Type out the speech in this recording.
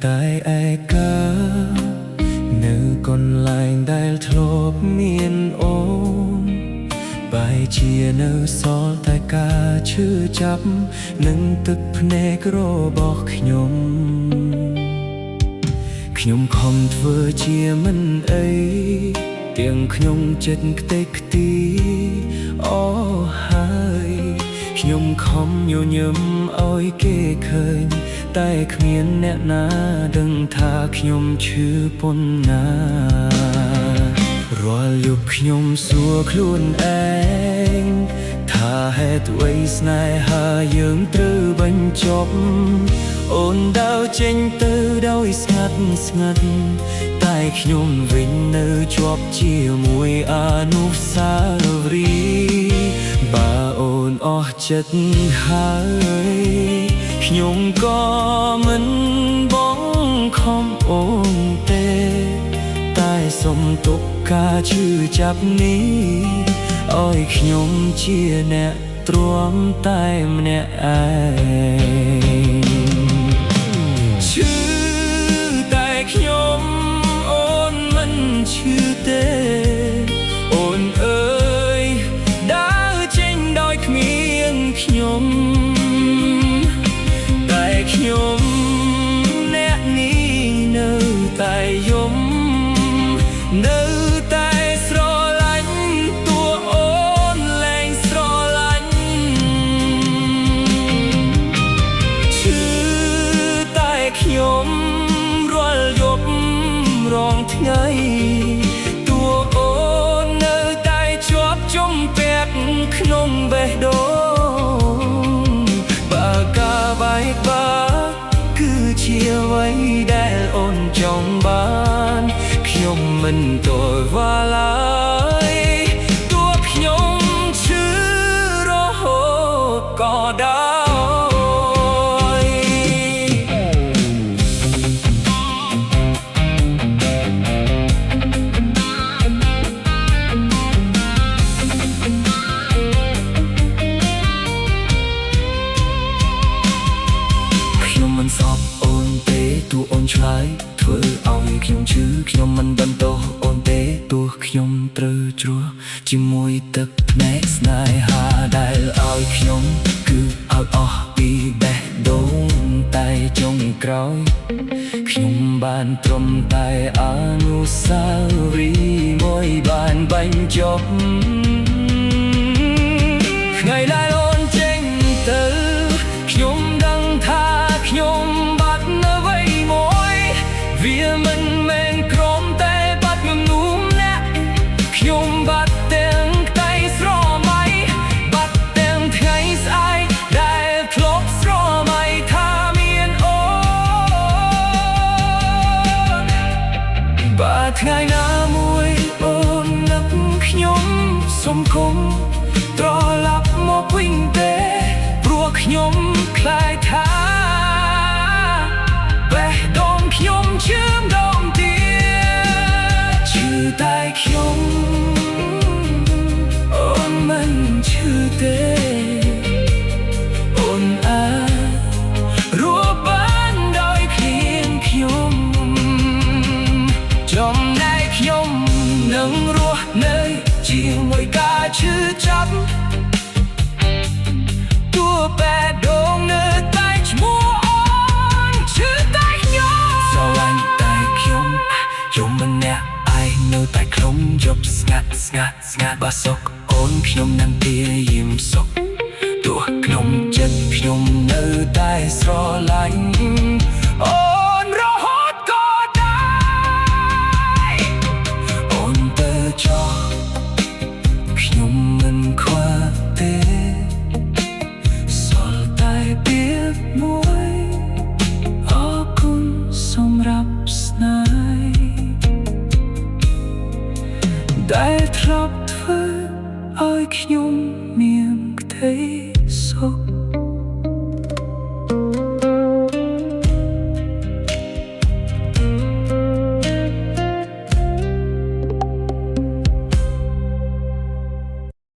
តែឯកានៅកន្លែងដែលធ្លាប់មានអូនបែរជានៅសល់តែការឈឺចាប់និងទឹកភ្នែករបស់ខ្ញុំខំធ្វើជាមិនអីទាំងខ្ញុំចិត្តខ្ទេចខ្ទីអូហើយខ្ញុំខំញញឹមឲ្យគេឃើញតែគ្មានអ្នកណាដឹងថាខ្ញុំឈឺប៉ុណ្ណារាល់យប់ខ្ញុំសួរខ្លួនឯងថាហេតុអ្វីស្នេហាយើងត្រូវបញ្ចប់អូនដើរចេញទៅដោយស្ងាត់ស្ងាត់តែខ្ញុំវិញនៅជាប់ជាមួយអនុស្សាវរីយ៍បើអូនអស់ចិត្តហើយខ្ញុំក៏មិនបងខំអូនទេតែសុំទុកការឈឺចាប់នេះឲ្យខ្ញុំជាអ្នកទ្រាំតែម្នាក់ឯងឈឺតែខ្ញុំអូនមិនឈឺទេអូនអើយដើរចេញដោយគ្មានខ្ញុំតែខ្ញុំអ្នកនេះនៅតែយំនៅតែស្រឡាញ់តួអូនលែងស្រឡាញ់ឈឺតែខ្ញុំរាល់យប់រងថ្ងៃតួអូននៅតែជាប់ជំពាក់ក្នុងបេះដូងបើការបែកបាក់គឺជាអ្វីដែលអូនចង់បានខ្ញុំមិនទល់វល់ឡើយតួខ្ញុំឈឺរហូតក៏ដោយខ្ញុំមិនស្អប់អូនទេតួអូនឆ្លើយធ្វើឲ្យខ្ញុំឈឺខ្ញុំមិនបន្ទោសអូនទេទោះខ្ញុំត្រូវជ្រោះជាមួយទឹកភ្នែកស្នេហាដែលឲ្យខ្ញុំគឺឲ្យអស់ពីបេះដូងតែចុងក្រោយខ្ញុំបានត្រឹមតែអនុស្សាវរីយ៍មួយបានបញ្ចប់ថ្ងៃដែលអូនចេញទៅខ្ញុំដឹងថាខ្ញុំបាត់នៅអ្វីមួយវាមិនមែនក្រំតែបាត់ងំនុំអ្នកខ្ញុំបាត់ទាំងតែស្រមៃបាត់ទាំងថ្ងៃស្អែកដែលធ្លាប់ស្រមៃថាមានអូនបើថ្ងៃណាមួយអូននឹកខ្ញុំសុំគុំត្រឡប់មកវិញទេព្រោះខ្ញុំខ្លាចថាបេះដូងខ្ញុំឈឺម្ដងទៀតឈឺតែខ្ញុំអូនមិនឈឺទេអូនរស់បានដោយគ្មានខ្ញុំចំណែកខ្ញុំនឹងរស់នៅជាមួយការឈឺចាប់តួបេះដូងនៅតែឈ្មោះអូនឈឺតែខ្ញុំស្រឡាញ់តែខ្ញុំមិនអ្នកឯងនៅតែខ្ញុំយប់ស្ងាត់បើសុខអូនខ្ញុំនឹងព្យាយាមសុខទោះក្នុងចិត្តខ្ញុំនៅតែស្រឡាញ់អូនរហូតក៏ដែរអូនទៅចោះខ្ញុំមិនខ្វល់ទេមួយអរគុណសម្រាប់ស្នេហ៍ដែលធ្លាប់ធ្វើឲ្យខ្ញុំមានក្តី